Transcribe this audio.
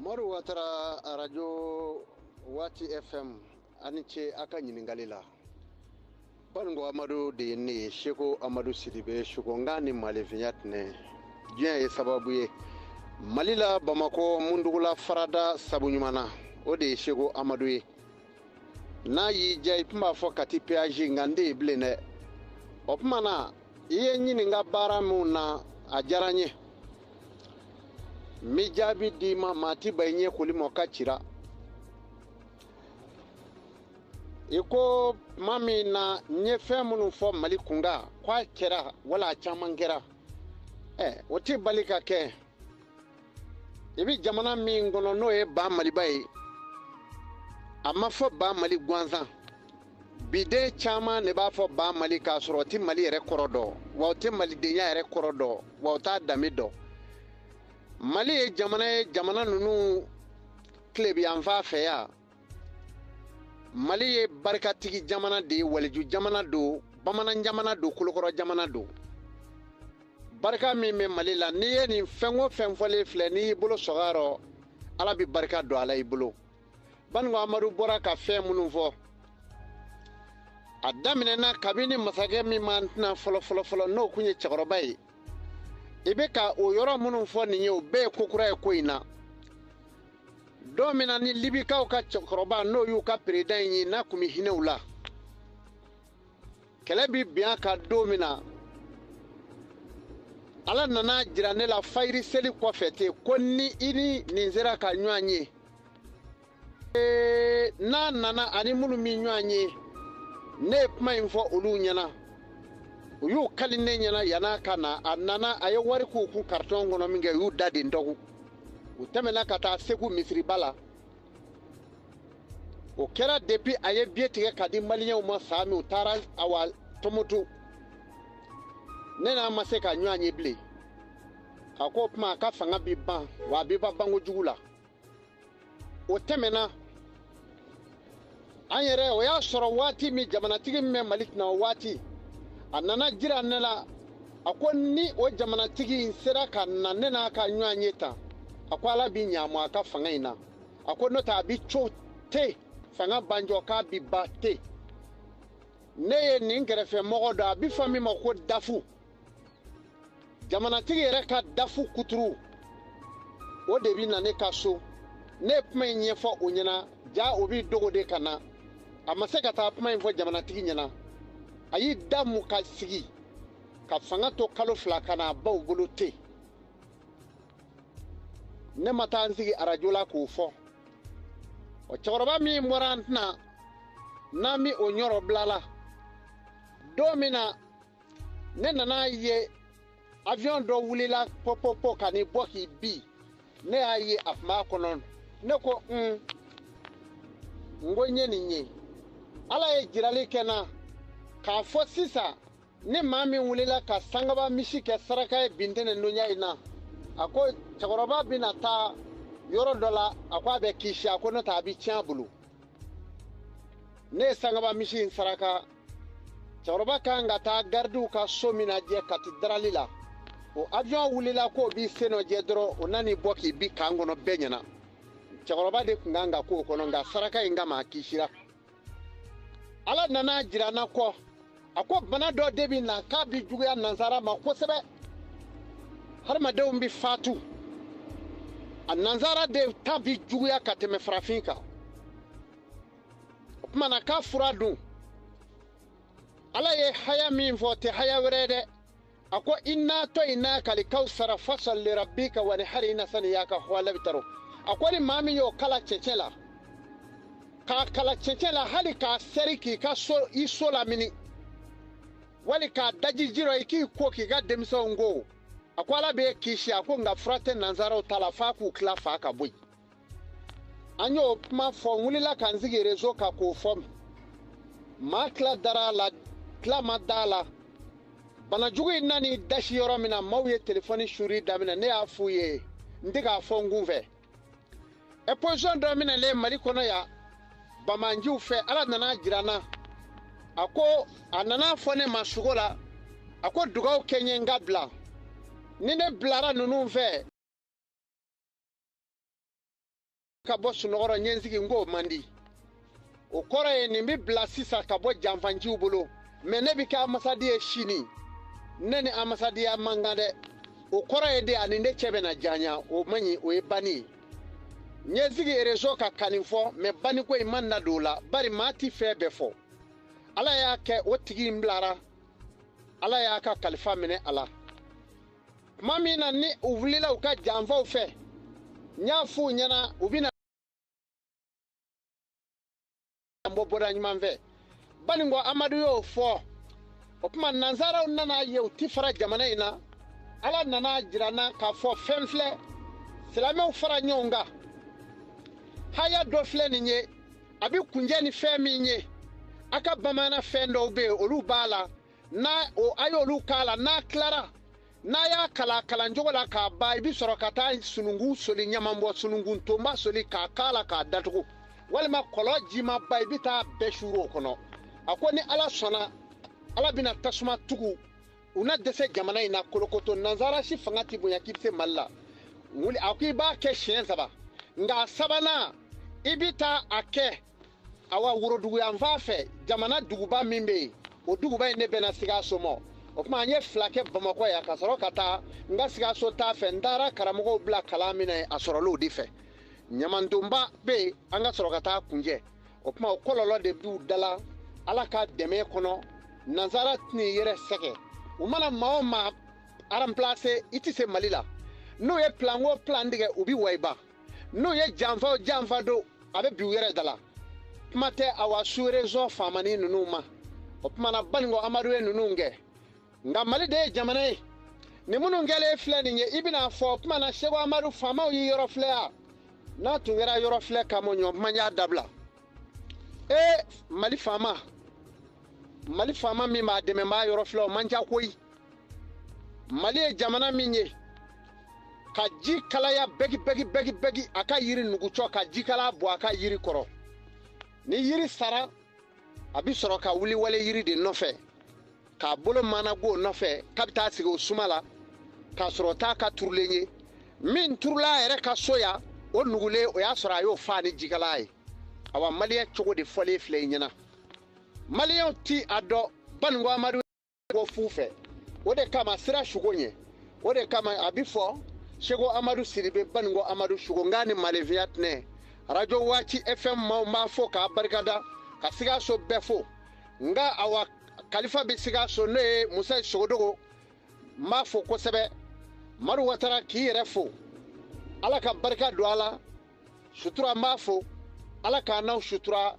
Moru watara radio Wati FM aniche aka ɲininkali la. Bango Amadu de ne Sheko Amadu Sidibe Shukongani Malevinyatne. Diɲɛ ye sababu ye Mali la Bamako Mundugula Farada Sabuɲumana o de ye Sheko Amadu ye. N'a y'i diya i tun b'a fɔ ka ti péage nka n de ye bilen dɛ. O tuma na i ye ɲininka baara min na a diyara n ye. Mi jaabi di ma maa ti ba i ɲɛ koli ma o ka cira. I ko tuma min na n ye fɛn minnu fɔ Mali kunga k'a kɛra wala a caman kɛra. O ti bali ka kɛ. I bi jamana min kɔnɔ n'o ye ba Maliba ye. A ma fɔ ba Mali gansan. Biden caman de b'a fɔ ba Mali k'a sɔrɔ o ti Mali yɛrɛ kɔrɔ dɔn wa o ti malidenya yɛrɛ kɔrɔ dɔn wa o t'a danbe dɔn. Mali ye jamana ninnu tilebiyanfan fɛ yan. Mali ye barikatigi jamana de ye, waliju jamana don, bamanan jamana don, kolokɔrɔ jamana don. Barika min bɛ Mali la n'i ye nin fɛn o fɛn fɔlen filɛ n'i y'i bolo sɔgɔ rɔ Ala bɛ barika don a la i bolo. Bango Amadu bɔra ka fɛn minnu fɔ a daminɛna kabini masakɛ min man tɛna fɔlɔ n'o kun ye cɛkɔrɔba ye. I bɛ ka o yɔrɔ minnu fɔ nin ye o bɛɛ ye ko kura ye ko in na. Don min na ni Libikaw ka cɛkɔrɔba n'o y'u ka président ye n'a kun bɛ hinɛ u la. Kɛlɛ bi bin ka don min na Ala nana jira ne la fayiri seli kɔfɛ ten ko ni I ni nin sera ka ɲɔgɔn ye. N'a nana ani minnu mi ɲɔgɔn ye ne ye kuma in fɔ olu ɲɛna. U y'u kali ne ɲɛna yan'a ka na a nana a ye wari k'u kun carton kɔnɔ min kɛ u y'u da den dɔgɔ. U tɛmɛna ka taa Segu misiriba la. O kɛra depuis a ye billet tigɛ ka di maliyɛnw ma saa min u taara awa Tombouctou. Ne n'a ma se ka ɲɔgɔn ye bilen. A ko o tuma a ka fanga bi ban wa a bɛ ban bankojugu la. O tɛmɛna an yɛrɛ o y'a sɔrɔ waati min jamanatigi min bɛ Mali kunna o waati a nana jira ne la a ko ni o jamanatigi in sera ka na ne n'a ka ɲɔgɔn ye tan a ko Ala bi ɲa ma a ka fanga in na a ko n'o tɛ a bi co te fanga banjɔ k'a bi ba te ne ye nin kɛrɛfɛ mɔgɔ dɔ a bi fɔ min ma ko dafu jamanatigi yɛrɛ ka dafu kuturu o de bi na ne ka so ne kuma in ɲɛfɔ o ɲɛna ja o bi dogo de ka na a ma se ka taa kuma in fɔ jamanatigi ɲɛna a y'i da mu ka sigi ka fanga to kalo 2 ka na baw bolo te ne ma taa n sigi arajo la k'o fɔ o cɛkɔrɔba min bɔra n tɛna n'an mi o ɲɔrɔ bila la don min na ne nana ye avion dɔ wulila pɔpɔpɔ ka n'i bɔ k'i bin ne y'a ye a tun b'a kɔnɔ ne ko n ko n ye nin ye Ala ye jirali kɛ n na k'a fɔ sisan ni maa min wulila ka sangaba misi kɛ saraka ye bi ntɛnɛn donya in na a ko cɛkɔrɔba bɛna taa yɔrɔ dɔ la a ko a bɛ kisi a ko n'o tɛ a bɛ tiɲɛ a bolo ne ye sangaba misi in saraka cɛkɔrɔba kan ka taa gardiw ka so min lajɛ katedrali la o avion wulila k'o b'i sen dɔ jɛ dɔrɔn o nan'i bɔ k'i bin kan kɔnɔ bɛɛ ɲɛna cɛkɔrɔba de tun kan ka k'o kɔnɔ nka saraka in kama a kisira Ala nana jira n na kɔ a ko bana dɔ de bɛ na k'a bɛ juguya nansara ma kosɛbɛ hadamadenw bɛ fatu a nansara de ta bɛ juguya ka tɛmɛ farafin kan o tuma na k'a fura dun Ala ye haya min fɔ o tɛ haya wɛrɛ ye dɛ a ko inna a'tainaka al-kawsara fasalli lirabbika wanhar inna saniyaka huwal abtar a ko ni maa min y'o kala cɛncɛn la k'a kala cɛncɛn la hali k'a sɛri k'i ka so i so lamini wali k'a daji ji rɔ i k'i ko k'i ka denmisɛnw ko a ko Ala b'e kisi a ko nka fura tɛ nansaraw ta la f'a k'u tila fa ka bɔ yen an y'o kuma fɔ n wulila ka n sigi réseau kan k'o fɔ maa tila dara a la tila ma da a la banajugu in nani dasi yɔrɔ min na maaw ye téléphone suri daminɛ ne y'a f'u ye n tɛ k'a fɔ n kun fɛ position dɔ minɛlen Mali kɔnɔ yan Bamanjiw fɛ Ala nana jira n na a ko a nana fɔ ne ma sugo la a ko dugawu kɛ n ye n ka bila ni ne bilara ninnu fɛ ka bɔ sunɔgɔrɔ ɲɛnsigi ngo mandi o kɔrɔ ye nin bi bila sisan ka bɔ janfanjiw bolo mais ne bi kɛ amasadi ye sini ne ni amasadiya manga dɛ o kɔrɔ ye de ani ne cɛ bɛna janya o manɲi o ye bani ɲɛnsigi réseau ka kani fɔ mais bani ko in man na don la bari maa ti fɛn bɛɛ fɔ ala y'a kɛ o tigi in bilara ala y'a ka kalifa minɛ ala tuma min na ni u wulila u ka janfaw fɛ n y'a f'u ɲɛna u bɛna bɔ bɔda ɲuman fɛ baningo amadu y'o fɔ o tuma nansaraw nana ye u ti fara jamana in na ala nana jira n na k'a fɔ fɛn filɛ silamɛw fara ɲɔgɔn kan haya dɔ filɛ nin ye a bɛ kunjɛ ni fɛn min ye a ka bamaana fɛn dɔw bɛ yen olu b'a la a y'olu k'a la n'a tilara n'a y'a kalan cogo la k'a ban i bɛ sɔrɔ ka taa sununkun soli ɲamanbɔ sununkun tonba soli k'a k'a la k'a datugu walima kɔlɔ jima ba i bɛ taa bɛɛ suru o kɔnɔ a ko ni ala sɔnna ala bɛna tasuma tugu u na dɛsɛ jamana in na kolokoto nansara si fanga ti bonya k'i bɛ se mali la a ko i b'a kɛ siɲɛ 3 nka 7nan i bɛ taa a kɛ awa worodugu yanfan fɛ jamana duguba min bɛ yen o duguba in ne bɛna Sikaso ma o kuma an ye 2 kɛ Bamakɔ yan ka sɔrɔ ka taa n ka Sikaso t'a fɛ n taara karamɔgɔw bila kalan min na a sɔrɔla o de fɛ ɲamandonba bɛ yen an ka sɔrɔ ka taa kunjɛ o kuma o kɔlɔlɔ de b'u dala ala ka dɛmɛ kɔnɔ nansara tɛn'i yɛrɛ sɛgɛ u mana maa o maa remplacer i tɛ se Mali la n'u ye plan o plan tigɛ u bɛ wayiba n'u ye janfa o janfa don a bɛ bin u yɛrɛ da la kuma tɛ awa su réseau faamani ninnu ma o kuma na baningo amadu ye ninnu kɛ nka Mali de ye jamana ye ni minnu kɛlen filɛ nin ye i bɛna fɔ kuma na Seko Amadu faamaw ye yɔrɔ filɛ yan n'a tun kɛra yɔrɔ filɛ kama ɲɔ kuma y'a dabila Mali faama min b'a dɛmɛ b'a yɔrɔ filɛ o man ca koyi Mali ye jamana min ye ka ji kalaya bɛgi a ka yiri nugucɔ ka ji kala bɔ a ka yiri kɔrɔ ni yiri sara a bɛ sɔrɔ ka wuli wale yiri de nɔfɛ k'a bolo manago nɔfɛ k'a bɛ taa sigi o suma la k'a sɔrɔ t'a ka turulen ye min turula a yɛrɛ ka so yan o nugulen o y'a sɔrɔ a y'o fa ni jikala ye awa maliyɛn cogo de fɔlen filɛ i ɲɛna maliyɛnw ti a dɔn baningo amadu ko fu fɛ o de kama sira sugo ɲɛ o de kama a bɛ fɔ Seko Amadu Sidibe baningo amadu sugo nka ni malefiya tɛnɛ radio waati FM maaw b'a fɔ k'a barikada ka Sikaso bɛɛ fo nka awa kalifa bɛ Sikaso n'o ye Musa Sogodogo n b'a fɔ kosɛbɛ Madu Watara k'i yɛrɛ fo ala ka barika don a la sutura n b'a fo ala k'a n'aw sutura